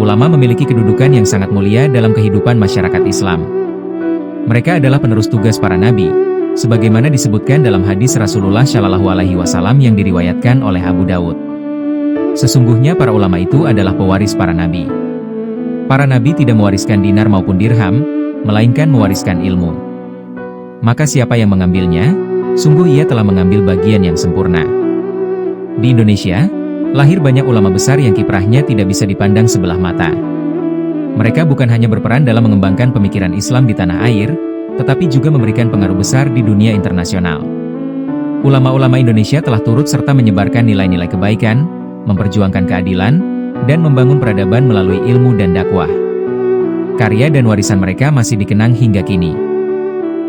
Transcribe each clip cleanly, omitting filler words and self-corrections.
ulama memiliki kedudukan yang sangat mulia dalam kehidupan masyarakat Islam. Mereka adalah penerus tugas para nabi, sebagaimana disebutkan dalam hadis Rasulullah Shallallahu Alaihi Wasallam yang diriwayatkan oleh Abu Dawud. Sesungguhnya para ulama itu adalah pewaris para nabi. Para nabi tidak mewariskan dinar maupun dirham, melainkan mewariskan ilmu. Maka siapa yang mengambilnya, sungguh ia telah mengambil bagian yang sempurna. Di Indonesia, lahir banyak ulama besar yang kiprahnya tidak bisa dipandang sebelah mata. Mereka bukan hanya berperan dalam mengembangkan pemikiran Islam di tanah air, tetapi juga memberikan pengaruh besar di dunia internasional. Ulama-ulama Indonesia telah turut serta menyebarkan nilai-nilai kebaikan, memperjuangkan keadilan, dan membangun peradaban melalui ilmu dan dakwah. Karya dan warisan mereka masih dikenang hingga kini.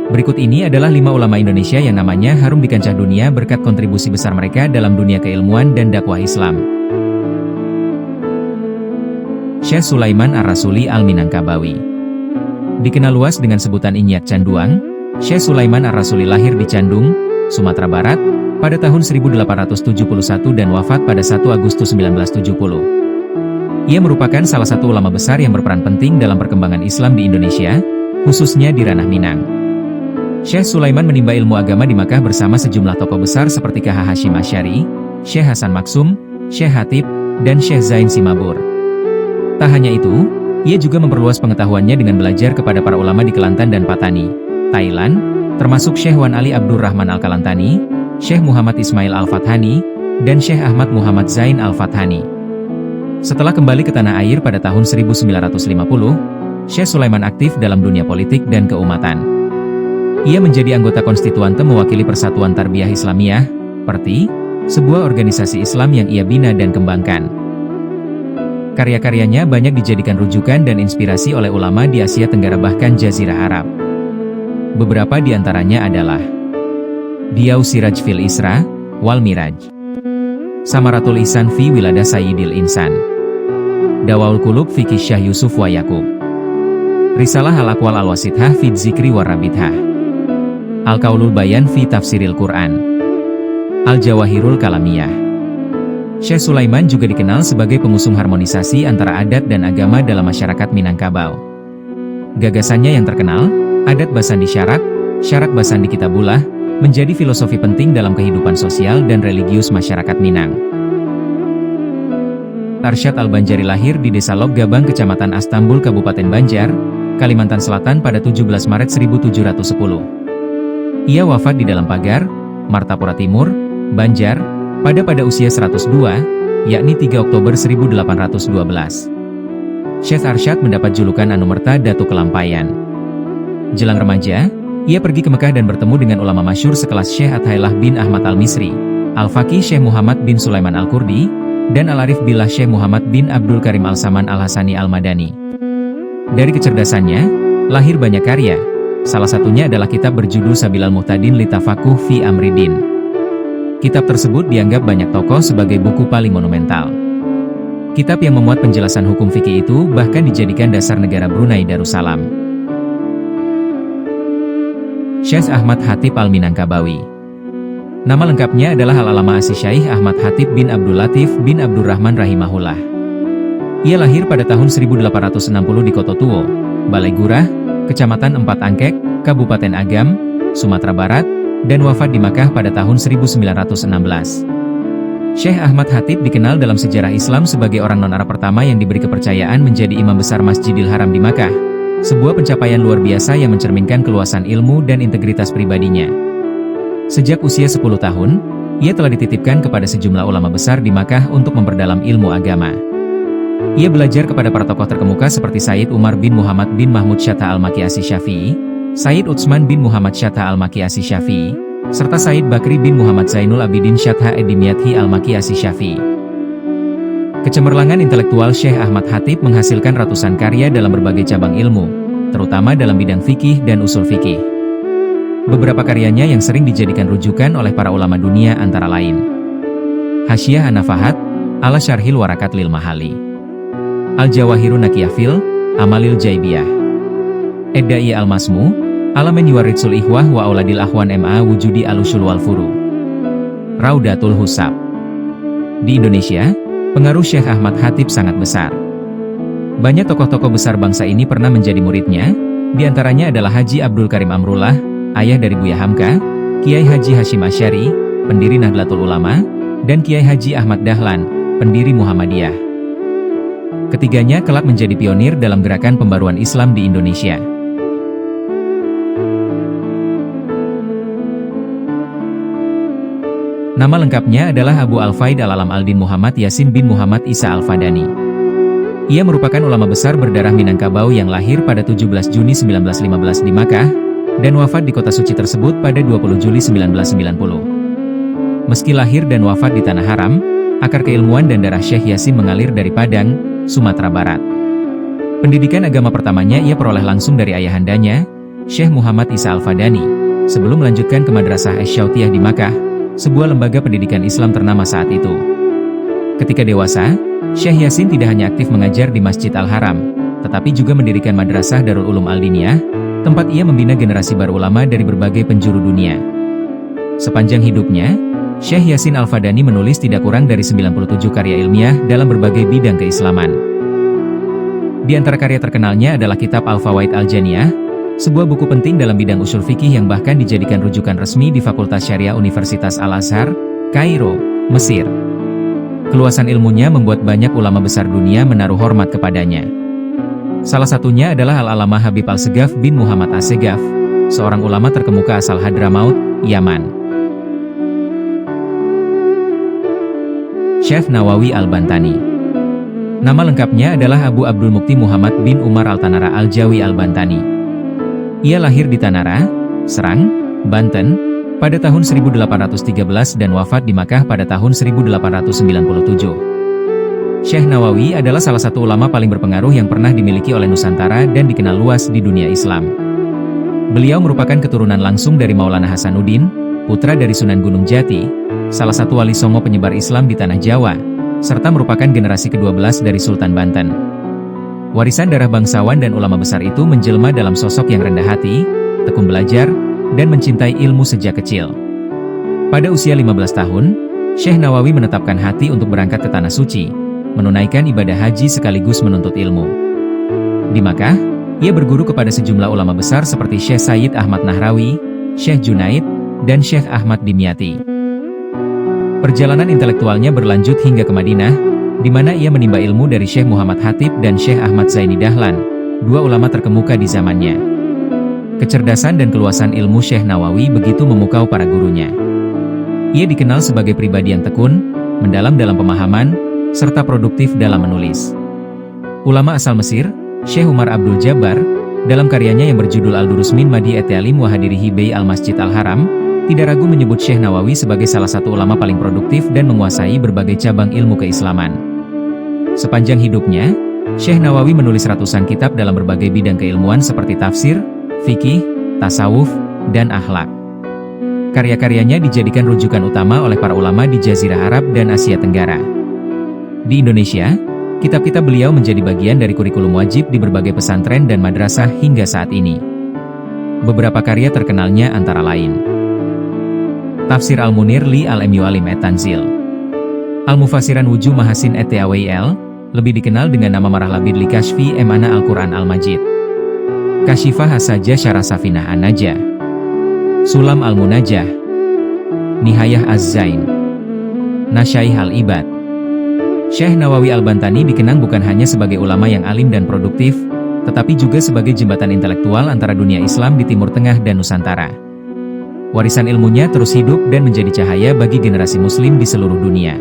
Berikut ini adalah 5 ulama Indonesia yang namanya harum di kancah dunia berkat kontribusi besar mereka dalam dunia keilmuan dan dakwah Islam. Syekh Sulaiman Ar-Rasuli Al-Minangkabawi. Dikenal luas dengan sebutan Inyak Canduang, Syekh Sulaiman Ar-Rasuli lahir di Candung, Sumatera Barat, pada tahun 1871 dan wafat pada 1 Agustus 1970. Ia merupakan salah satu ulama besar yang berperan penting dalam perkembangan Islam di Indonesia, khususnya di ranah Minang. Syekh Sulaiman menimba ilmu agama di Makkah bersama sejumlah tokoh besar seperti K.H. Hashim Asy'ari, Syekh Hasan Maksum, Syekh Hatib, dan Syekh Zain Simabur. Tak hanya itu, ia juga memperluas pengetahuannya dengan belajar kepada para ulama di Kelantan dan Patani, Thailand, termasuk Syekh Wan Ali Abdurrahman Al-Kalantani, Syekh Muhammad Ismail Al-Fathani, dan Syekh Ahmad Muhammad Zain Al-Fathani. Setelah kembali ke tanah air pada tahun 1950, Syekh Sulaiman aktif dalam dunia politik dan keumatan. Ia menjadi anggota konstituante mewakili Persatuan Tarbiyah Islamiyah, PERTI, sebuah organisasi Islam yang ia bina dan kembangkan. Karya-karyanya banyak dijadikan rujukan dan inspirasi oleh ulama di Asia Tenggara bahkan Jazirah Arab. Beberapa di antaranya adalah Diyau Siraj fil Isra, wal Miraj, Samaratul Ihsan fi Wilada Sayyidil Insan, Dawaul Qulub fi Syah Yusuf wa Yakub, Risalah Al-Aqwal Al-Wasithah fi Dzikri wa Rabithah, Al-Qaulul Bayan fi Tafsiril Quran, Al-Jawahirul Kalamiyah. Syekh Sulaiman juga dikenal sebagai pengusung harmonisasi antara adat dan agama dalam masyarakat Minangkabau. Gagasannya yang terkenal, Adat Basandi Syarak, Syarak Basandi Kitabullah, menjadi filosofi penting dalam kehidupan sosial dan religius masyarakat Minang. Arsyad Al-Banjari lahir di Desa Lok Gabang, Kecamatan Astambul, Kabupaten Banjar, Kalimantan Selatan pada 17 Maret 1710. Ia wafat di dalam pagar, Martapura Timur, Banjar, pada usia 102, yakni 3 Oktober 1812. Syekh Arsyad mendapat julukan Anumerta Datu Kelampaian. Jelang remaja, ia pergi ke Mekah dan bertemu dengan ulama masyhur sekelas Syekh Athailah bin Ahmad Al-Misri, Al-Faqih Syekh Muhammad bin Sulaiman Al-Kurdi, dan Al-Arif Billah Syekh Muhammad bin Abdul Karim Al-Saman Al-Hasani Al-Madani. Dari kecerdasannya, lahir banyak karya. Salah satunya adalah kitab berjudul Sabilal Muhtadin Litafakuh fi Amridin. Kitab tersebut dianggap banyak tokoh sebagai buku paling monumental. Kitab yang memuat penjelasan hukum fikih itu bahkan dijadikan dasar negara Brunei Darussalam. Syekh Ahmad Hatib Al-Minangkabawi. Nama lengkapnya adalah Al-Alama Asy-Syaikh Ahmad Hatib bin Abdul Latif bin Abdurrahman rahimahullah. Ia lahir pada tahun 1860 di Kototuo, Balai Gurah, Kecamatan Empat Angkek, Kabupaten Agam, Sumatera Barat, dan wafat di Makkah pada tahun 1916. Syekh Ahmad Hatib dikenal dalam sejarah Islam sebagai orang non-Arab pertama yang diberi kepercayaan menjadi imam besar Masjidil Haram di Makkah, sebuah pencapaian luar biasa yang mencerminkan keluasan ilmu dan integritas pribadinya. Sejak usia 10 tahun, ia telah dititipkan kepada sejumlah ulama besar di Makkah untuk memperdalam ilmu agama. Ia belajar kepada para tokoh terkemuka seperti Sayyid Umar bin Muhammad bin Mahmud Syatta Al-Makki Asy-Syafi'i, Sayyid Utsman bin Muhammad Syatta Al-Makki Asy-Syafi'i, serta Sayyid Bakri bin Muhammad Zainul Abidin Syatta Edimyathi Al-Makki Asy-Syafi'i. Kecemerlangan intelektual Syekh Ahmad Hatib menghasilkan ratusan karya dalam berbagai cabang ilmu, terutama dalam bidang fikih dan usul fikih. Beberapa karyanya yang sering dijadikan rujukan oleh para ulama dunia antara lain Hasyiyah An-Nafahat, ala Syarhil Warakat lil Mahali, Al-Jawahirun Nakiyafil, Amalil Jaibiyah, Eddai Al-Masmu, Alamen Yuwaritsul Ihwah wa Auladil Ahwan Ma Wujudi Al-Usul wal Furu, Raudatul Husab. Di Indonesia, pengaruh Syekh Ahmad Hatib sangat besar. Banyak tokoh-tokoh besar bangsa ini pernah menjadi muridnya, di antaranya adalah Haji Abdul Karim Amrullah, ayah dari Buya Hamka, Kiai Haji Hashim Asy'ari, pendiri Nahdlatul Ulama, dan Kiai Haji Ahmad Dahlan, pendiri Muhammadiyah. Ketiganya kelak menjadi pionir dalam gerakan pembaruan Islam di Indonesia. Nama lengkapnya adalah Abu Al-Faid Al-Alam Al-Din Muhammad Yasin bin Muhammad Isa Al-Fadani. Ia merupakan ulama besar berdarah Minangkabau yang lahir pada 17 Juni 1915 di Makkah, dan wafat di kota suci tersebut pada 20 Juli 1990. Meski lahir dan wafat di Tanah Haram, akar keilmuan dan darah Syekh Yasin mengalir dari Padang, Sumatera Barat. Pendidikan agama pertamanya ia peroleh langsung dari ayahandanya, Syekh Muhammad Isa Al-Fadani, sebelum melanjutkan ke Madrasah Asy-Syautiyah di Makkah, sebuah lembaga pendidikan Islam ternama saat itu. Ketika dewasa, Syekh Yasin tidak hanya aktif mengajar di Masjid Al-Haram, tetapi juga mendirikan Madrasah Darul Ulum Al-Diniyah, tempat ia membina generasi baru ulama dari berbagai penjuru dunia. Sepanjang hidupnya, Syekh Yasin Al-Fadani menulis tidak kurang dari 97 karya ilmiah dalam berbagai bidang keislaman. Di antara karya terkenalnya adalah kitab Al-Fawaid Al-Janiyah, sebuah buku penting dalam bidang usul fikih yang bahkan dijadikan rujukan resmi di Fakultas Syariah Universitas Al-Azhar, Kairo, Mesir. Keluasan ilmunya membuat banyak ulama besar dunia menaruh hormat kepadanya. Salah satunya adalah Al-Alamah Habib Al-Segaf bin Muhammad As-Segaf, seorang ulama terkemuka asal Hadramaut, Yaman. Syekh Nawawi Al-Bantani. Nama lengkapnya adalah Abu Abdul Mukti Muhammad bin Umar Al-Tanara Al-Jawi Al-Bantani. Ia lahir di Tanara, Serang, Banten, pada tahun 1813 dan wafat di Makkah pada tahun 1897. Syekh Nawawi adalah salah satu ulama paling berpengaruh yang pernah dimiliki oleh Nusantara dan dikenal luas di dunia Islam. Beliau merupakan keturunan langsung dari Maulana Hasanuddin, putra dari Sunan Gunung Jati, salah satu wali songo penyebar Islam di Tanah Jawa, serta merupakan generasi ke-12 dari Sultan Banten. Warisan darah bangsawan dan ulama besar itu menjelma dalam sosok yang rendah hati, tekun belajar, dan mencintai ilmu sejak kecil. Pada usia 15 tahun, Syekh Nawawi menetapkan hati untuk berangkat ke Tanah Suci, menunaikan ibadah haji sekaligus menuntut ilmu. Di Makkah, ia berguru kepada sejumlah ulama besar seperti Syekh Sayyid Ahmad Nahrawi, Syekh Junaid, dan Syekh Ahmad Dimyati. Perjalanan intelektualnya berlanjut hingga ke Madinah, di mana ia menimba ilmu dari Syekh Muhammad Hatib dan Syekh Ahmad Zaini Dahlan, dua ulama terkemuka di zamannya. Kecerdasan dan keluasan ilmu Syekh Nawawi begitu memukau para gurunya. Ia dikenal sebagai pribadi yang tekun, mendalam dalam pemahaman, serta produktif dalam menulis. Ulama asal Mesir, Syekh Umar Abdul Jabbar, dalam karyanya yang berjudul Al-Durus min Madi At-Ta'lim wa Hadirihi Bai Al-Masjid Al-Haram, tidak ragu menyebut Syekh Nawawi sebagai salah satu ulama paling produktif dan menguasai berbagai cabang ilmu keislaman. Sepanjang hidupnya, Syekh Nawawi menulis ratusan kitab dalam berbagai bidang keilmuan seperti tafsir, fikih, tasawuf, dan akhlak. Karya-karyanya dijadikan rujukan utama oleh para ulama di Jazirah Arab dan Asia Tenggara. Di Indonesia, kitab-kitab beliau menjadi bagian dari kurikulum wajib di berbagai pesantren dan madrasah hingga saat ini. Beberapa karya terkenalnya antara lain: Tafsir Al-Munir li Al-Mu'allim et-Tanzil, Al-Mufassiran Wujuh Mahasin et-Ta'wil, lebih dikenal dengan nama Marah Labid li Kashfi Emana Al-Quran Al-Majid, Kashifah Hasaja Syarah Safinah An-Najah, Sulam Al-Munajah, Nihayah Az-Zain, Nasyaih Al-Ibad. Syekh Nawawi Al-Bantani dikenang bukan hanya sebagai ulama yang alim dan produktif, tetapi juga sebagai jembatan intelektual antara dunia Islam di Timur Tengah dan Nusantara. Warisan ilmunya terus hidup dan menjadi cahaya bagi generasi muslim di seluruh dunia.